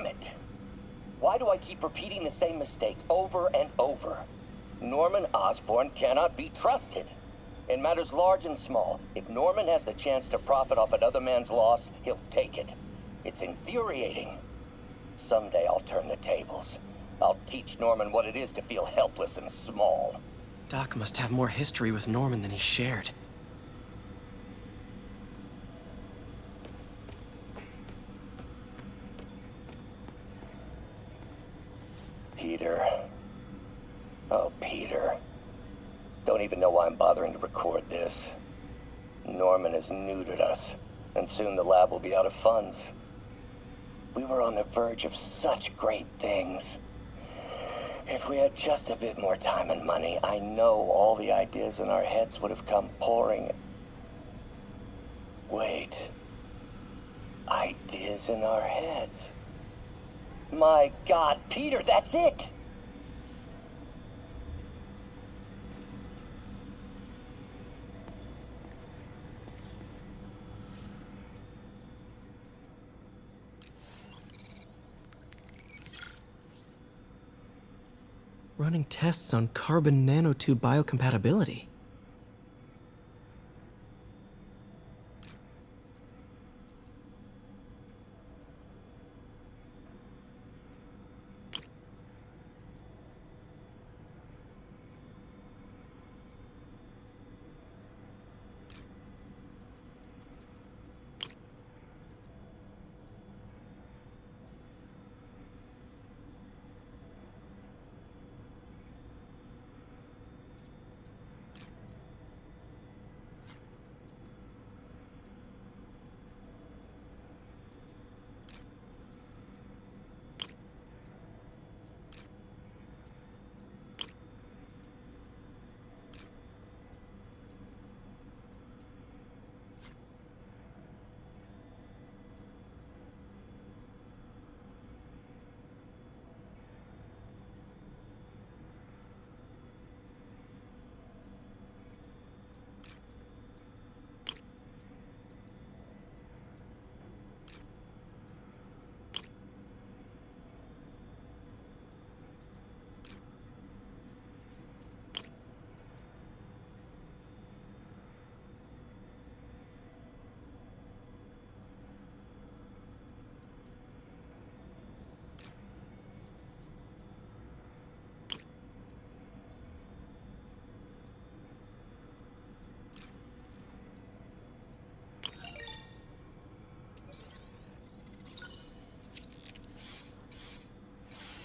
Damn it! Why do I keep repeating the same mistake over and over? Norman Osborn cannot be trusted. In matters large and small, if Norman has the chance to profit off another man's loss, he'll take it. It's infuriating. Someday I'll turn the tables. I'll teach Norman what it is to feel helpless and small. Doc must have more history with Norman than he shared. Peter. Oh, Peter. Don't even know why I'm bothering to record this. Norman has neutered us, and soon the lab will be out of funds. We were on the verge of such great things. If we had just a bit more time and money, I know all the ideas in our heads would have come pouring. Wait. Ideas in our heads. My God, Peter, that's it! Running tests on carbon nanotube biocompatibility.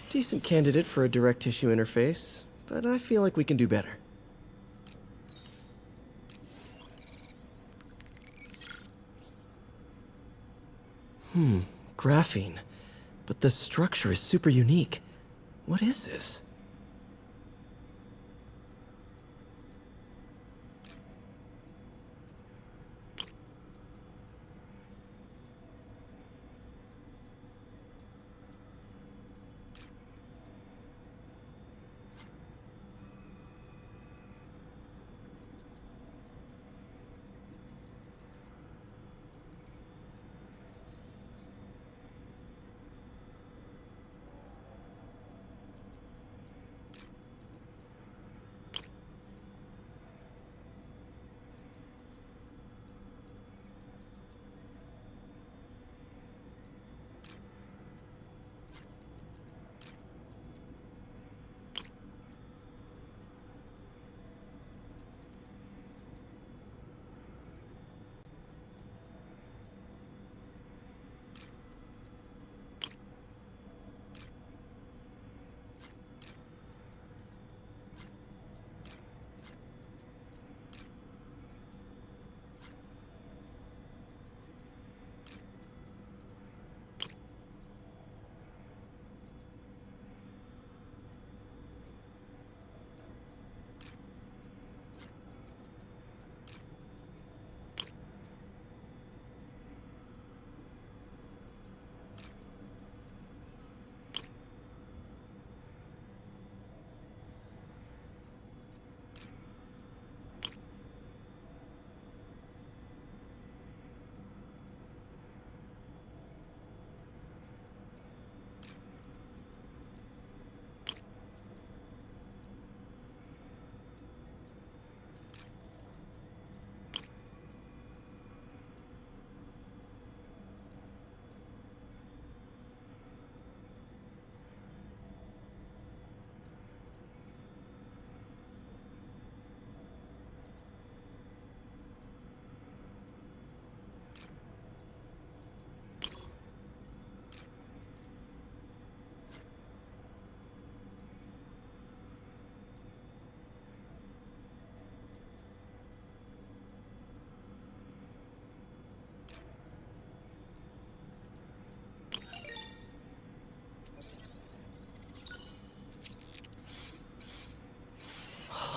Decent candidate for a direct tissue interface, but I feel like we can do better. Graphene. But the structure is super unique. What is this?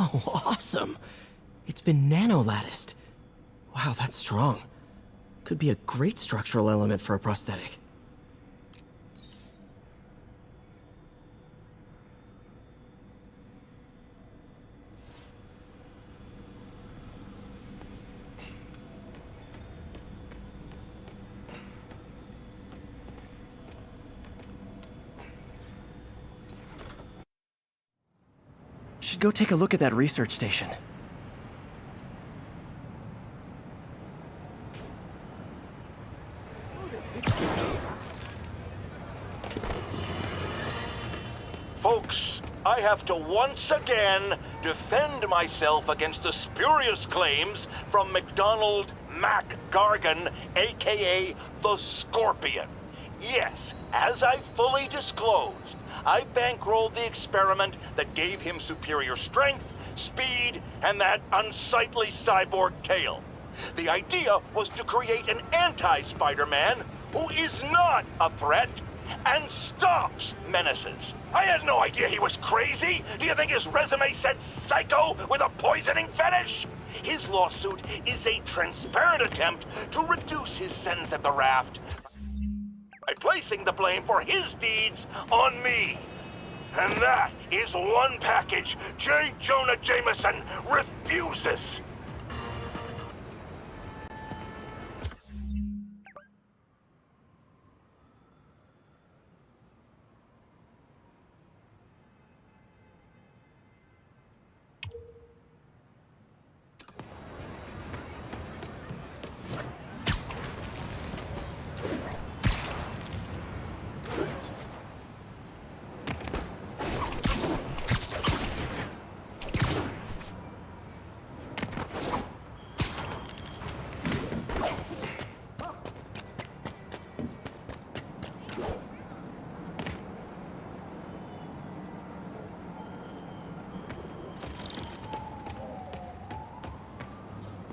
Oh, awesome! It's been nano-latticed. Wow, that's strong. Could be a great structural element for a prosthetic. Should go take a look at that research station. Folks, I have to once again defend myself against the spurious claims from McDonald Mac Gargan, aka the Scorpion. Yes, as I fully disclosed, I bankrolled the experiment that gave him superior strength, speed, and that unsightly cyborg tail. The idea was to create an anti-Spider-Man who is not a threat and stops menaces. I had no idea he was crazy. Do you think his resume said psycho with a poisoning fetish? His lawsuit is a transparent attempt to reduce his sentence at the raft by placing the blame for his deeds on me. And that is one package J. Jonah Jameson refuses.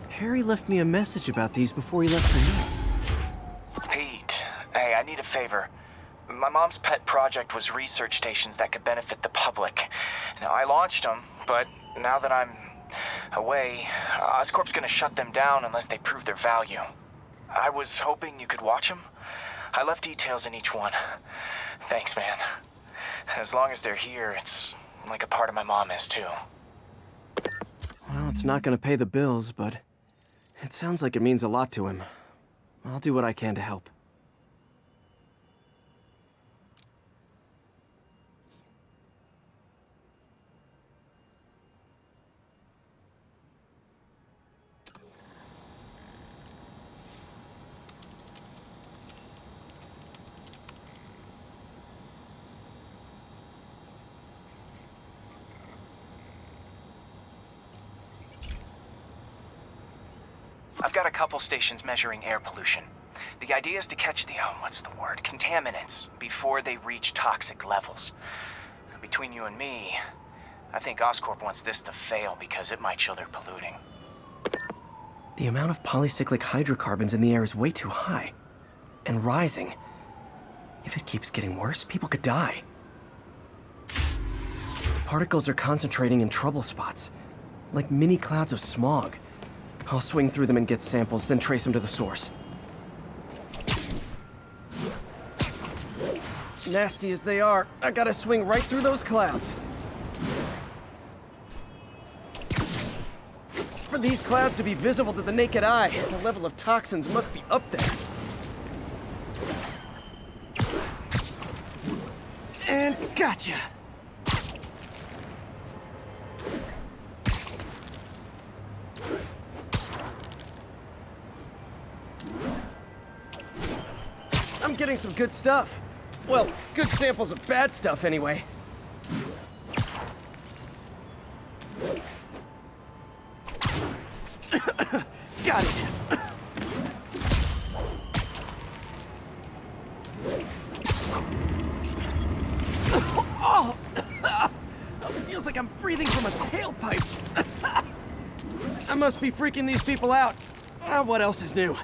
Harry left me a message about these before he left for you. Pete, hey, I need a favor. My mom's pet project was research stations that could benefit the public. Now, I launched them, but now that I'm away, Oscorp's gonna shut them down unless they prove their value. I was hoping you could watch them. I left details in each one. Thanks, man. As long as they're here, it's like a part of my mom is, too. Well, it's not gonna pay the bills, but it sounds like it means a lot to him. I'll do what I can to help. I've got a couple stations measuring air pollution. The idea is to catch the, contaminants before they reach toxic levels. Between you and me, I think Oscorp wants this to fail because it might show they're polluting. The amount of polycyclic hydrocarbons in the air is way too high. And rising. If it keeps getting worse, people could die. The particles are concentrating in trouble spots, like mini clouds of smog. I'll swing through them and get samples, then trace them to the source. Nasty as they are, I gotta swing right through those clouds. For these clouds to be visible to the naked eye, the level of toxins must be up there. And gotcha! I'm getting some good stuff. Well, good samples of bad stuff, anyway. Got it. Oh! Feels like I'm breathing from a tailpipe. I must be freaking these people out. What else is new?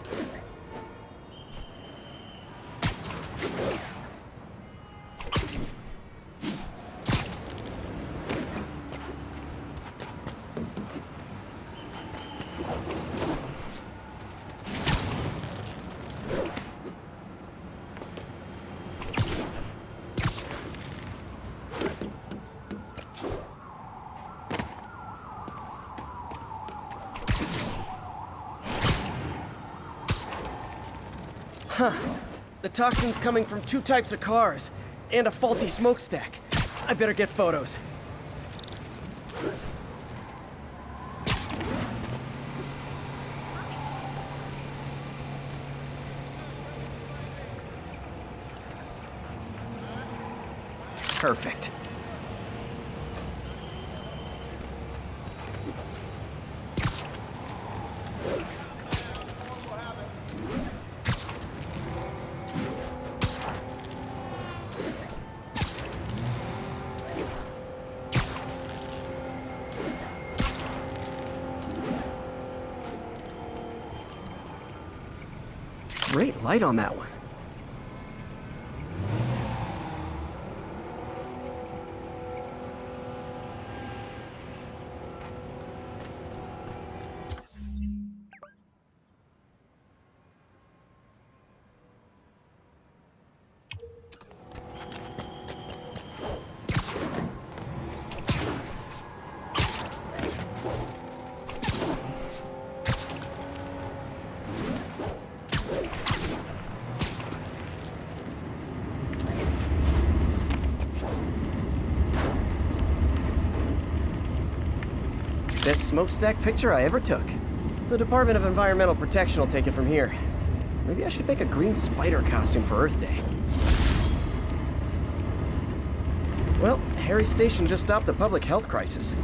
The toxin's coming from 2 types of cars, and a faulty smokestack. I better get photos. Perfect. Great light on that one. Best smokestack picture I ever took. The Department of Environmental Protection will take it from here. Maybe I should make a green spider costume for Earth Day. Well, Harry's station just stopped a public health crisis.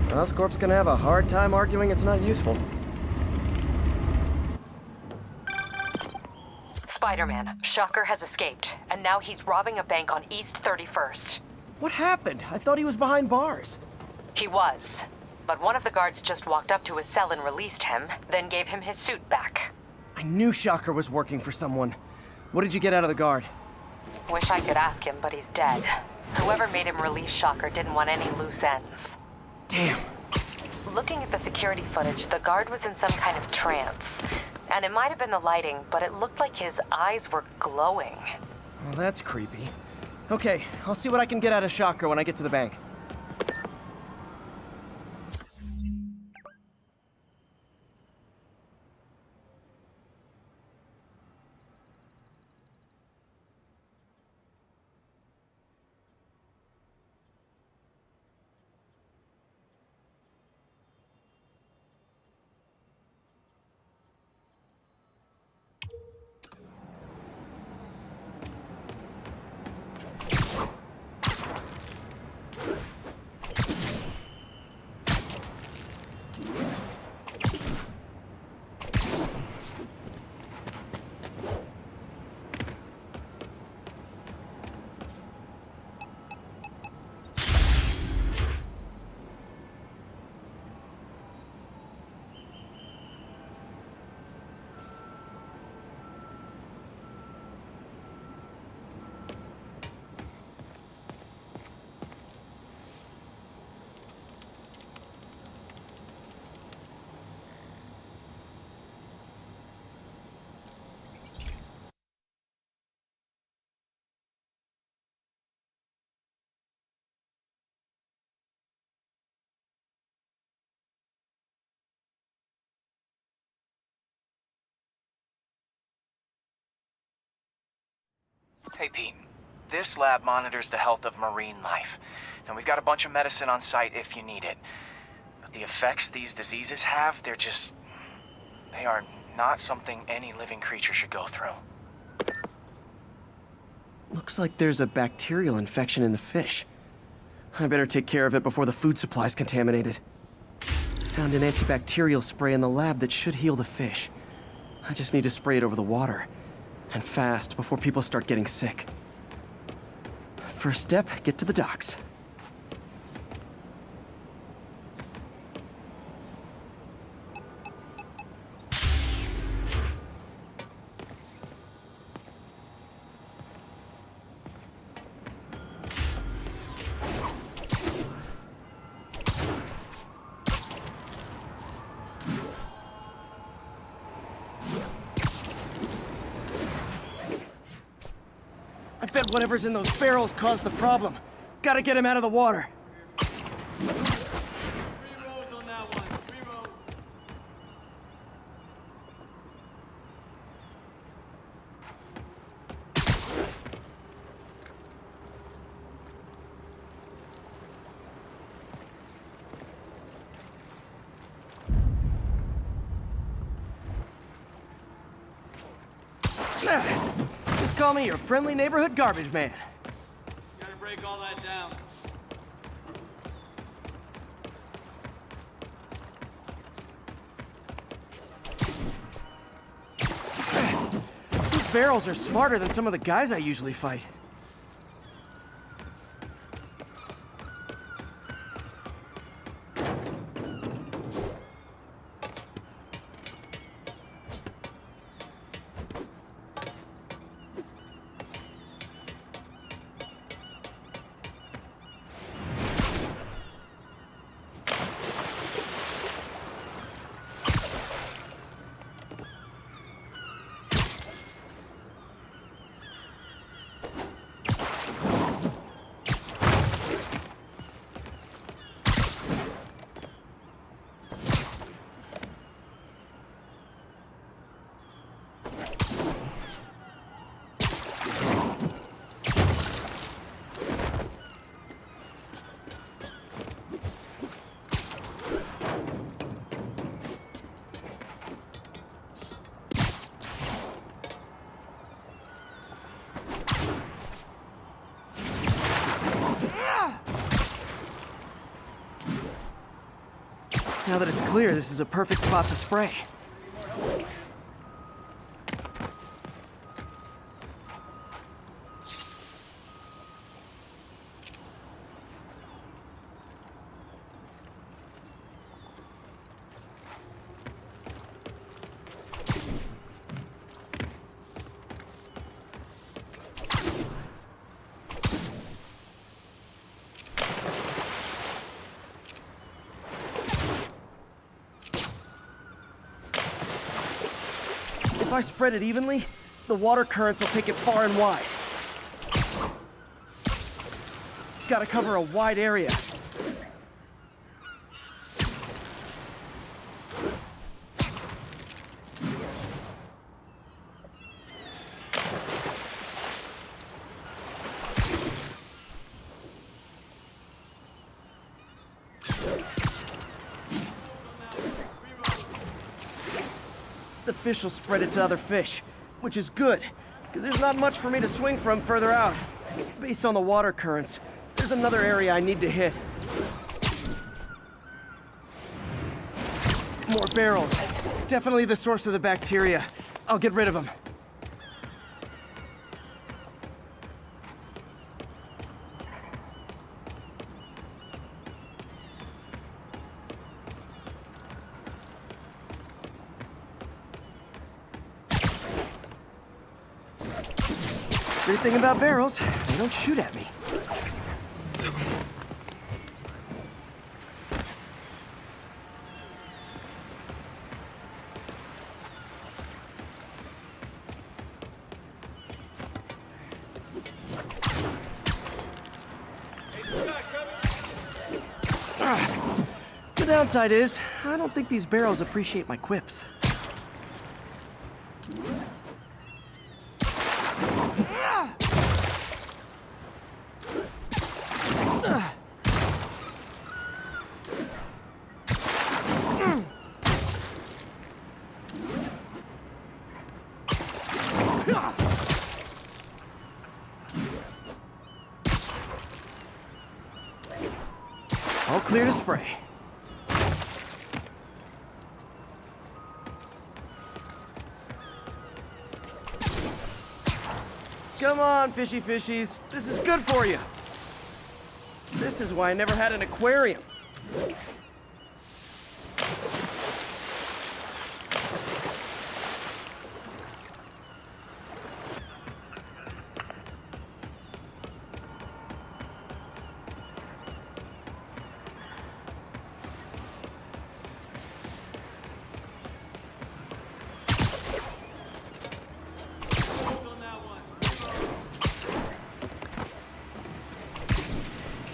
Oscorp's gonna have a hard time arguing it's not useful. Spider-Man, Shocker has escaped, and now he's robbing a bank on East 31st. What happened? I thought he was behind bars. He was, but one of the guards just walked up to his cell and released him, then gave him his suit back. I knew Shocker was working for someone. What did you get out of the guard? Wish I could ask him, but he's dead. Whoever made him release Shocker didn't want any loose ends. Damn. Looking at the security footage, the guard was in some kind of trance. And it might have been the lighting, but it looked like his eyes were glowing. Well, that's creepy. Okay, I'll see what I can get out of Shocker when I get to the bank. Hey, Pete. This lab monitors the health of marine life, and we've got a bunch of medicine on site if you need it. But the effects these diseases have, they are not something any living creature should go through. Looks like there's a bacterial infection in the fish. I better take care of it before the food supply's contaminated. Found an antibacterial spray in the lab that should heal the fish. I just need to spray it over the water. And fast, before people start getting sick. First step, get to the docks. I bet whatever's in those barrels caused the problem. Gotta get him out of the water. Just call me your friendly neighborhood garbage man. Gotta break all that down. These barrels are smarter than some of the guys I usually fight. Now that it's clear, this is a perfect spot to spray. If I spread it evenly, the water currents will take it far and wide. Gotta cover a wide area. The fish will spread it to other fish, which is good, because there's not much for me to swing from further out. Based on the water currents, there's another area I need to hit. More barrels. Definitely the source of the bacteria. I'll get rid of them. Great thing about barrels, they don't shoot at me. The downside is, I don't think these barrels appreciate my quips. All clear to spray. Come on, fishy fishies. This is good for you. This is why I never had an aquarium.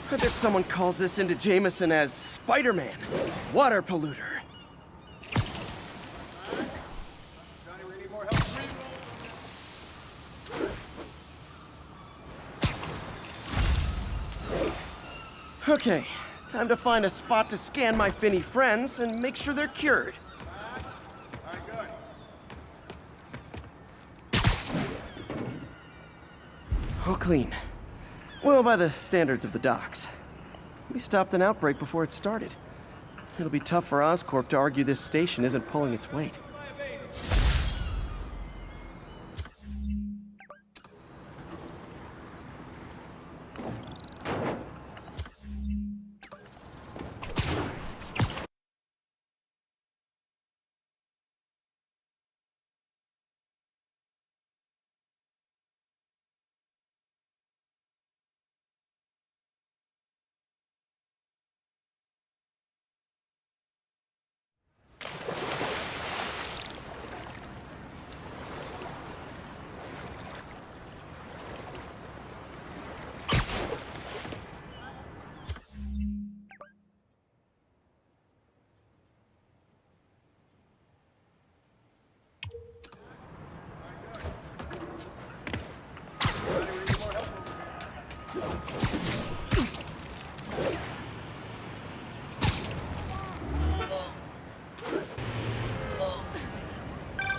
I bet someone calls this into Jameson as Spider-Man, water polluter. Okay, time to find a spot to scan my finny friends and make sure they're cured. All clean. Well, by the standards of the docks. We stopped an outbreak before it started. It'll be tough for Oscorp to argue this station isn't pulling its weight.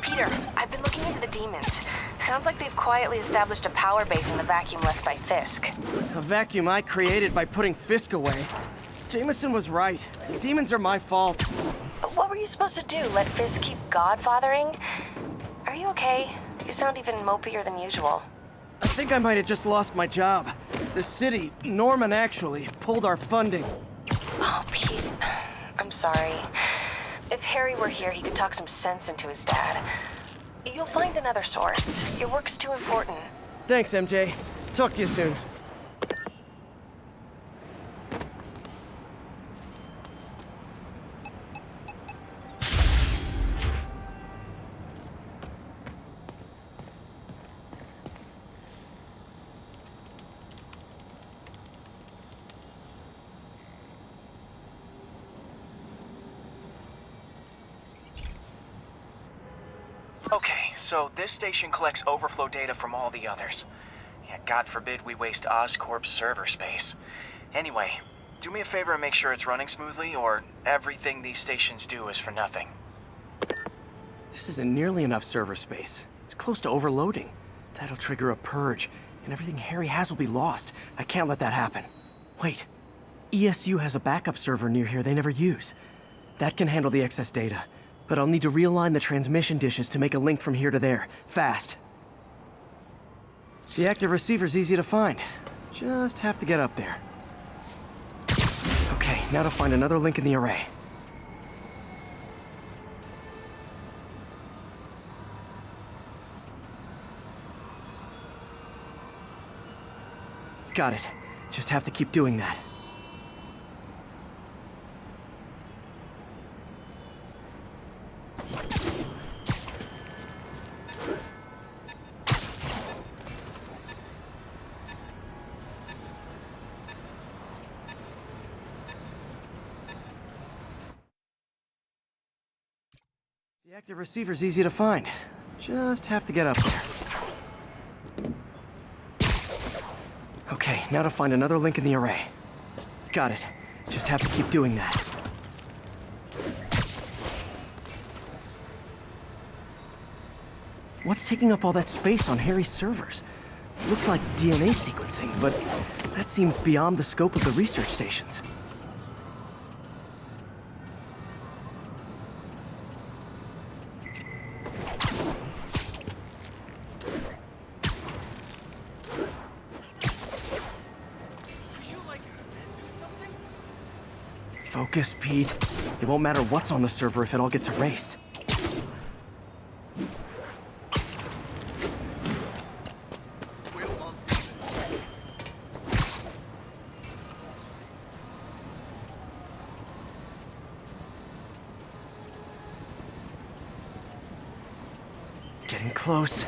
Peter, I've been looking into the demons. Sounds like they've quietly established a power base in the vacuum left by Fisk. A vacuum I created by putting Fisk away. Jameson was right. The demons are my fault. But what were you supposed to do? Let Fisk keep godfathering? Are you okay? You sound even mopier than usual. I think I might have just lost my job. The city, Norman actually, pulled our funding. Oh, Pete. I'm sorry. If Harry were here, he could talk some sense into his dad. You'll find another source. Your work's too important. Thanks, MJ. Talk to you soon. Okay, so this station collects overflow data from all the others. Yeah, God forbid we waste Oscorp's server space. Anyway, do me a favor and make sure it's running smoothly, or everything these stations do is for nothing. This isn't nearly enough server space. It's close to overloading. That'll trigger a purge, and everything Harry has will be lost. I can't let that happen. Wait. ESU has a backup server near here they never use. That can handle the excess data. But I'll need to realign the transmission dishes to make a link from here to there, fast. The active receiver's easy to find. Just have to get up there. Okay, now to find another link in the array. Got it. Just have to keep doing that. The active receiver's easy to find. Just have to get up there. Okay, now to find another link in the array. Got it. Just have to keep doing that. What's taking up all that space on Harry's servers? Looked like DNA sequencing, but that seems beyond the scope of the research stations. Focus, Pete. It won't matter what's on the server if it all gets erased. Getting close.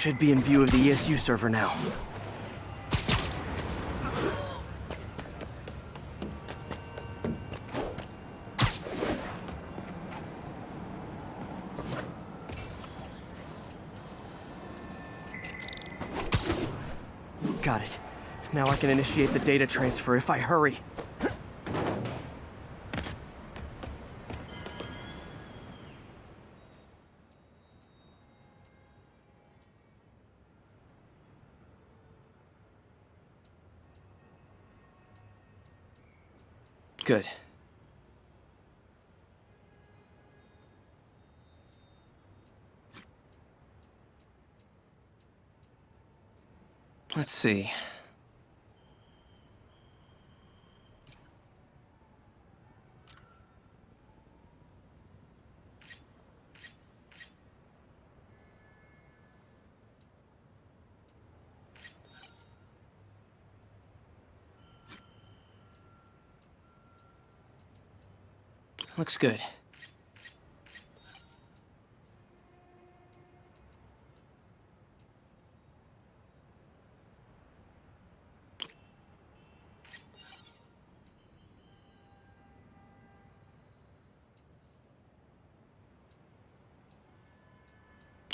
Should be in view of the ESU server now. Got it. Now I can initiate the data transfer if I hurry. Good. Let's see. Looks good.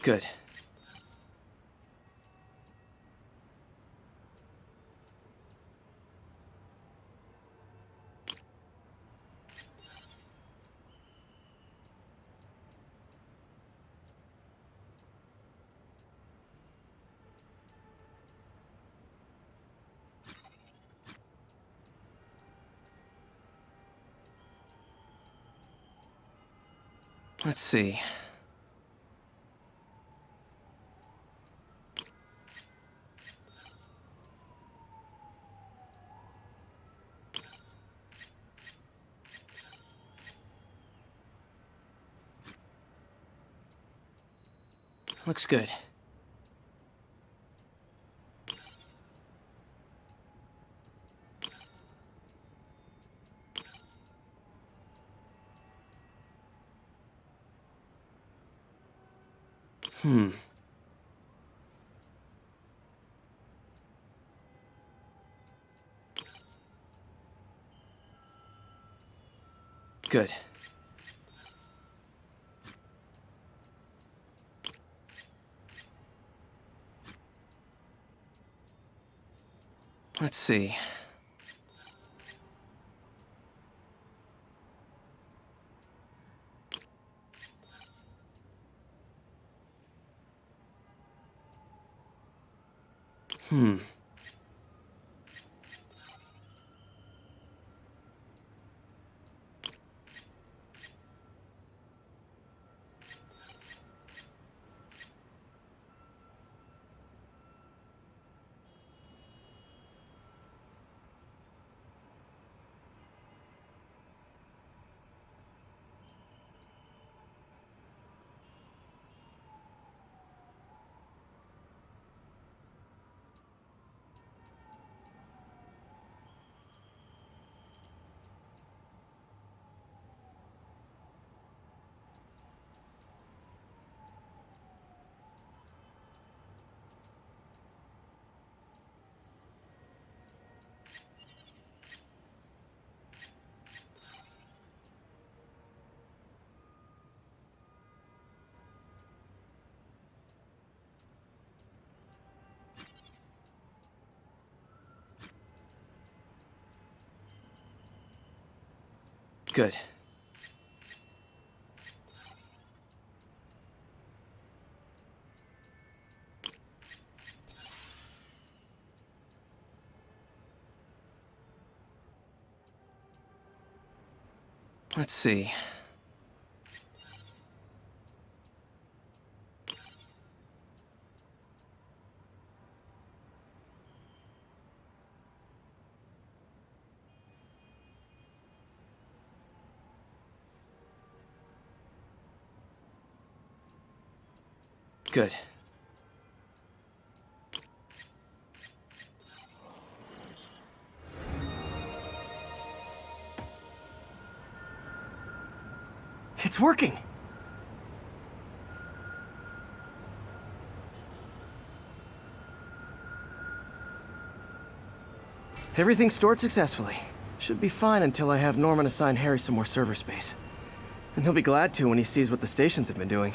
Good. Let's see. Looks good. Good. Let's see. Good. Let's see. Good. It's working! Everything stored successfully. Should be fine until I have Norman assign Harry some more server space. And he'll be glad to when he sees what the stations have been doing.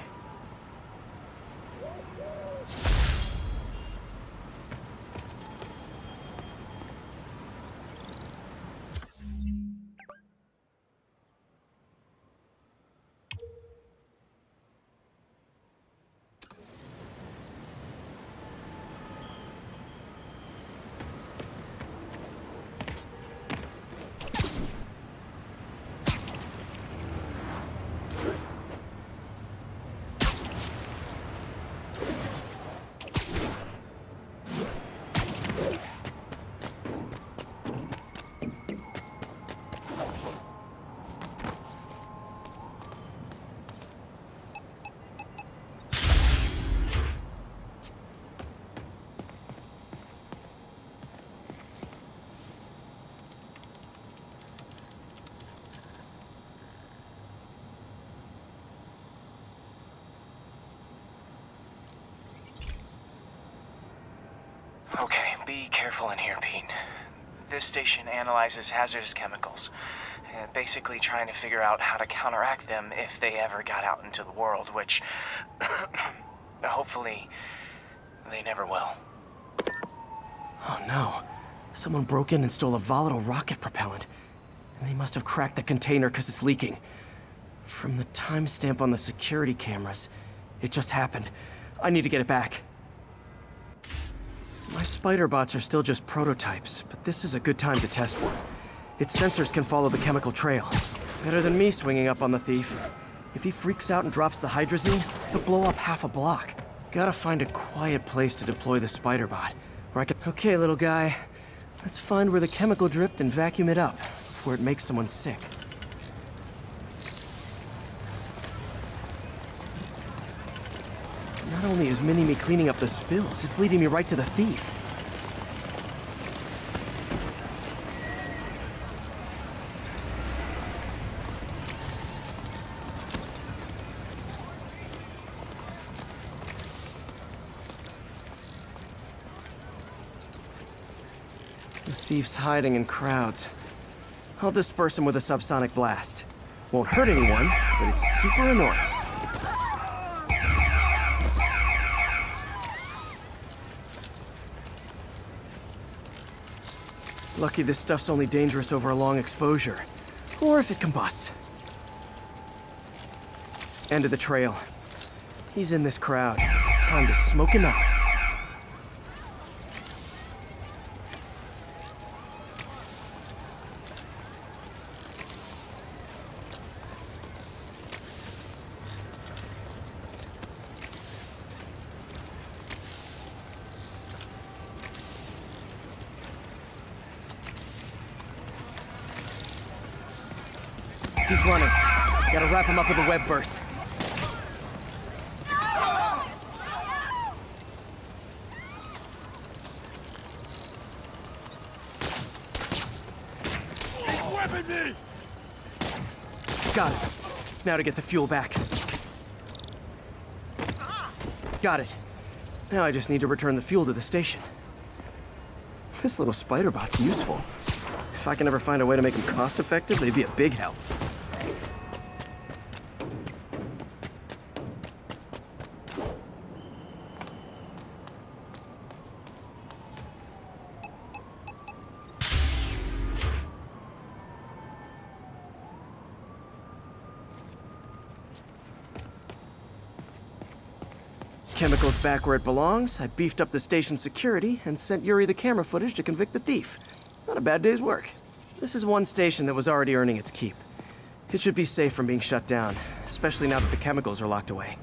Okay, be careful in here, Pete. This station analyzes hazardous chemicals, basically trying to figure out how to counteract them if they ever got out into the world, which hopefully they never will. Oh no. Someone broke in and stole a volatile rocket propellant. And they must have cracked the container because it's leaking. From the timestamp on the security cameras, it just happened. I need to get it back. My spider bots are still just prototypes, but this is a good time to test one. Its sensors can follow the chemical trail. Better than me swinging up on the thief. If he freaks out and drops the hydrazine, he'll blow up half a block. Gotta find a quiet place to deploy the spider bot, where I can... Okay, little guy. Let's find where the chemical dripped and vacuum it up, before it makes someone sick. Not only is Mini-Me cleaning up the spills, it's leading me right to the thief. The thief's hiding in crowds. I'll disperse him with a subsonic blast. Won't hurt anyone, but it's super annoying. Lucky this stuff's only dangerous over a long exposure. Or if it combusts. End of the trail. He's in this crowd. Time to smoke him out. He's running. Gotta wrap him up with a web burst. Got it. Now to get the fuel back. Got it. Now I just need to return the fuel to the station. This little spider bot's useful. If I can ever find a way to make them cost-effective, they'd be a big help. Chemicals back where it belongs. I beefed up the station's security and sent Yuri the camera footage to convict the thief. Not a bad day's work. This is one station that was already earning its keep. It should be safe from being shut down, especially now that the chemicals are locked away.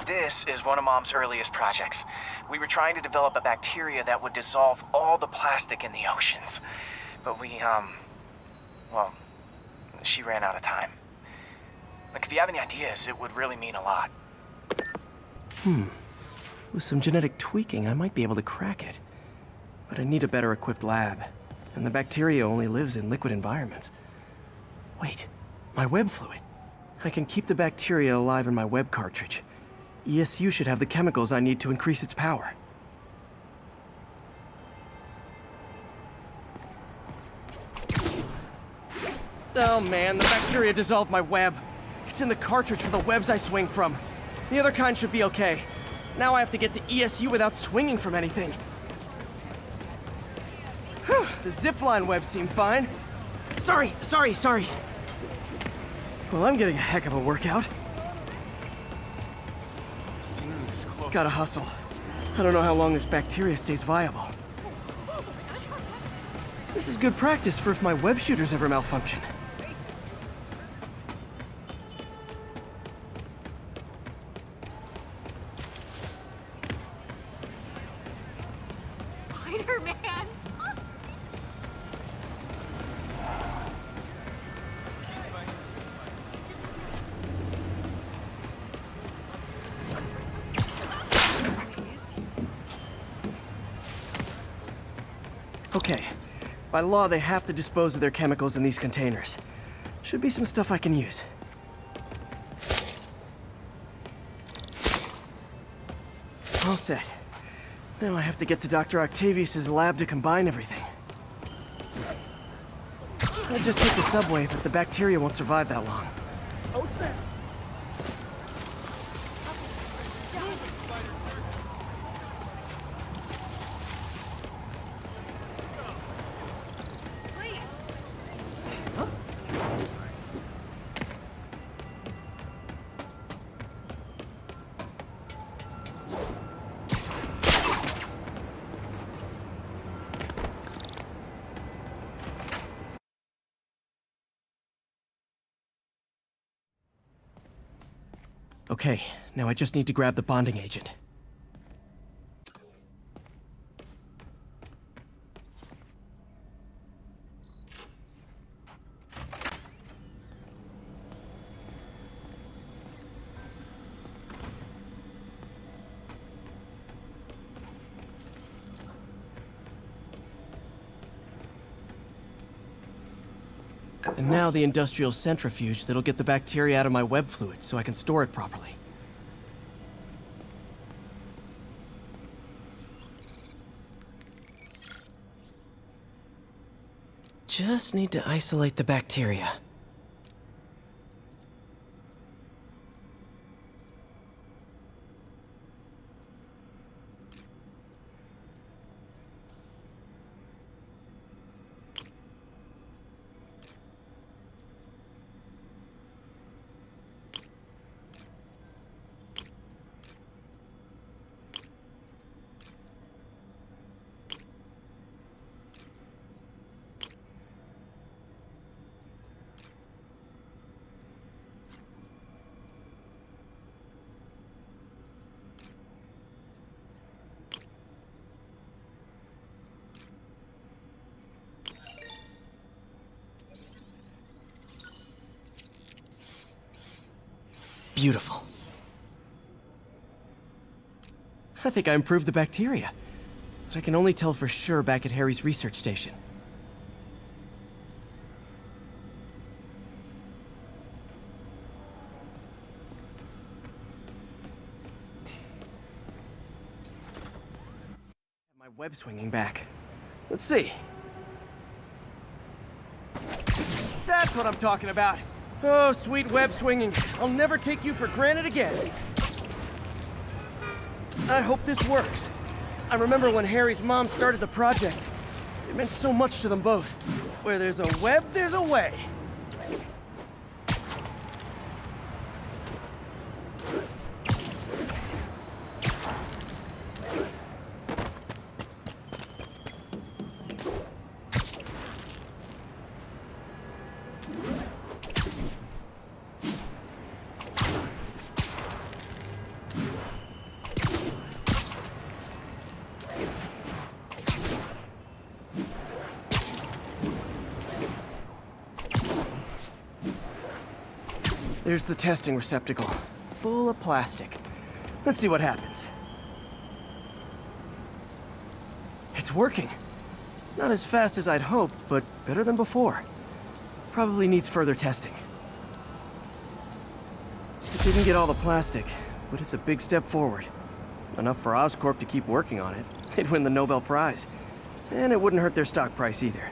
This is one of Mom's earliest projects. We were trying to develop a bacteria that would dissolve all the plastic in the oceans. But well, she ran out of time. Like, if you have any ideas, it would really mean a lot. With some genetic tweaking, I might be able to crack it. But I need a better equipped lab. And the bacteria only lives in liquid environments. Wait, my web fluid. I can keep the bacteria alive in my web cartridge. ESU should have the chemicals I need to increase its power. Oh man, the bacteria dissolved my web. It's in the cartridge for the webs I swing from. The other kind should be okay. Now I have to get to ESU without swinging from anything. Whew, the zipline webs seem fine. Sorry. Well, I'm getting a heck of a workout. Gotta hustle. I don't know how long this bacteria stays viable. This is good practice for if my web shooters ever malfunction. Spider-Man! Okay. By law, they have to dispose of their chemicals in these containers. Should be some stuff I can use. All set. Now I have to get to Dr. Octavius's lab to combine everything. I just hit the subway, but the bacteria won't survive that long. Okay, now I just need to grab the bonding agent. And now the industrial centrifuge that'll get the bacteria out of my web fluid so I can store it properly. Just need to isolate the bacteria. Beautiful. I think I improved the bacteria. But I can only tell for sure back at Harry's research station. My web swinging back. Let's see. That's what I'm talking about. Oh, sweet web swinging. I'll never take you for granted again. I hope this works. I remember when Harry's mom started the project. It meant so much to them both. Where there's a web, there's a way. There's the testing receptacle, full of plastic. Let's see what happens. It's working. Not as fast as I'd hoped, but better than before. Probably needs further testing. It didn't get all the plastic, but it's a big step forward. Enough for Oscorp to keep working on it. They'd win the Nobel Prize. And it wouldn't hurt their stock price either.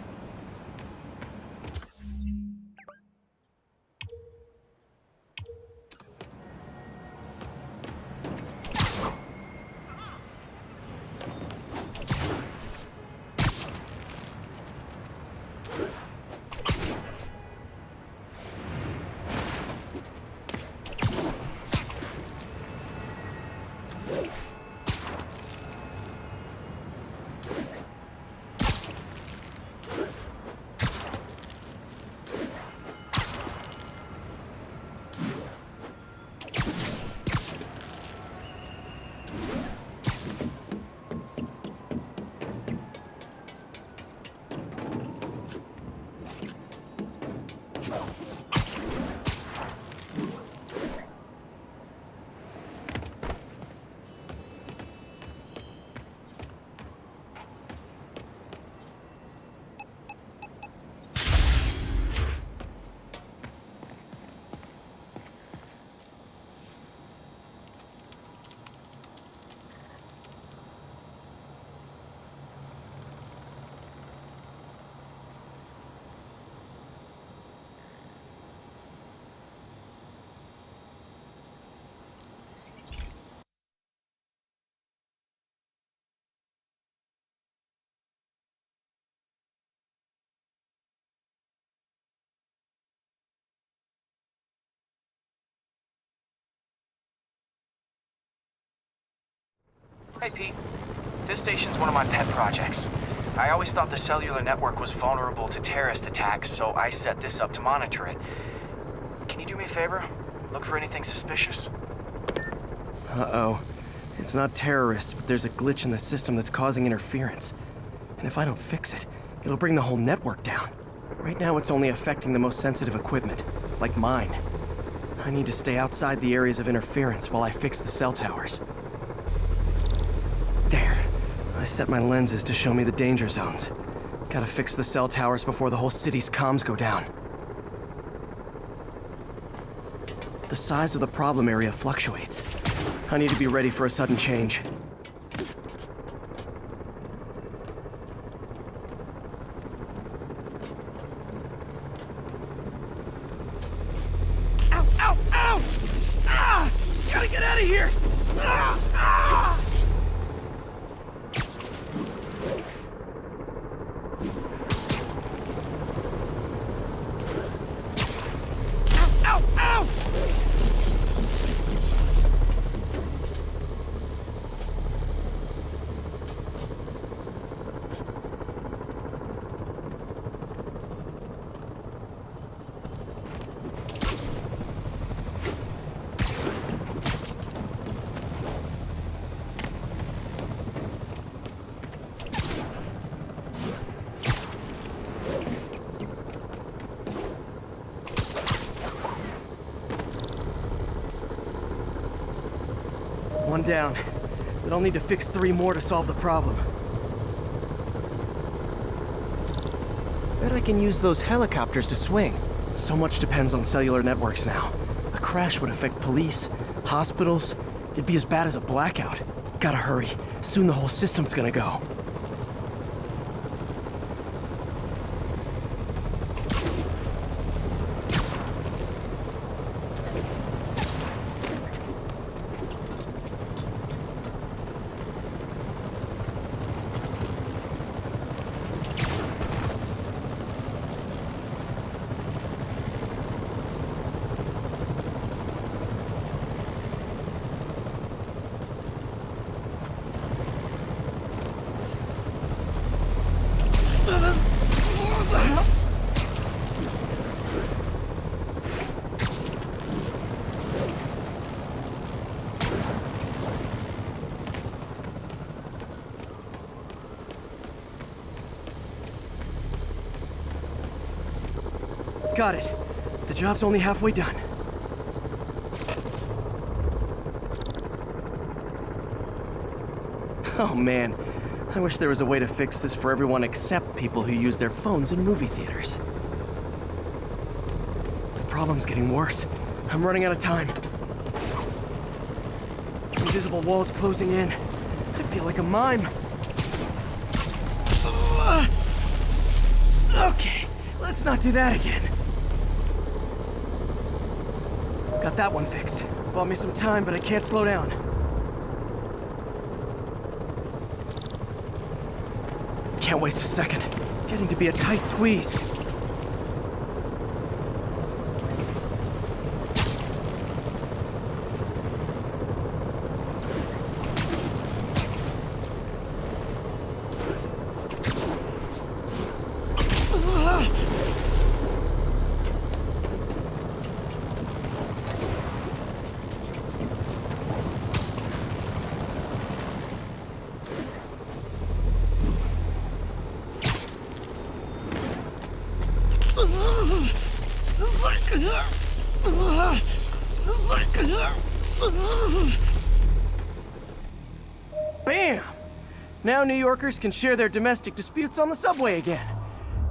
Hey, Pete. This station's one of my pet projects. I always thought the cellular network was vulnerable to terrorist attacks, so I set this up to monitor it. Can you do me a favor? Look for anything suspicious. Uh-oh. It's not terrorists, but there's a glitch in the system that's causing interference. And if I don't fix it, it'll bring the whole network down. Right now, it's only affecting the most sensitive equipment, like mine. I need to stay outside the areas of interference while I fix the cell towers. There. I set my lenses to show me the danger zones. Gotta fix the cell towers before the whole city's comms go down. The size of the problem area fluctuates. I need to be ready for a sudden change. Ow! Ow! Ow! Ah! Gotta get out of here! Ah! Ah! Ow! Ow! One down. But I'll need to fix 3 more to solve the problem. Bet I can use those helicopters to swing. So much depends on cellular networks now. A crash would affect police, hospitals. It'd be as bad as a blackout. Gotta hurry. Soon the whole system's gonna go. Got it. The job's only halfway done. Oh man, I wish there was a way to fix this for everyone except people who use their phones in movie theaters. The problem's getting worse. I'm running out of time. Invisible walls closing in. I feel like a mime. Okay, let's not do that again. Got that one fixed. Bought me some time, but I can't slow down. Can't waste a second. Getting to be a tight squeeze. Bam! Now New Yorkers can share their domestic disputes on the subway again.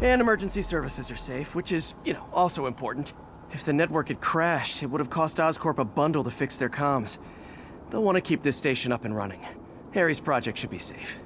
And emergency services are safe, which is, also important. If the network had crashed, it would have cost Oscorp a bundle to fix their comms. They'll want to keep this station up and running. Harry's project should be safe.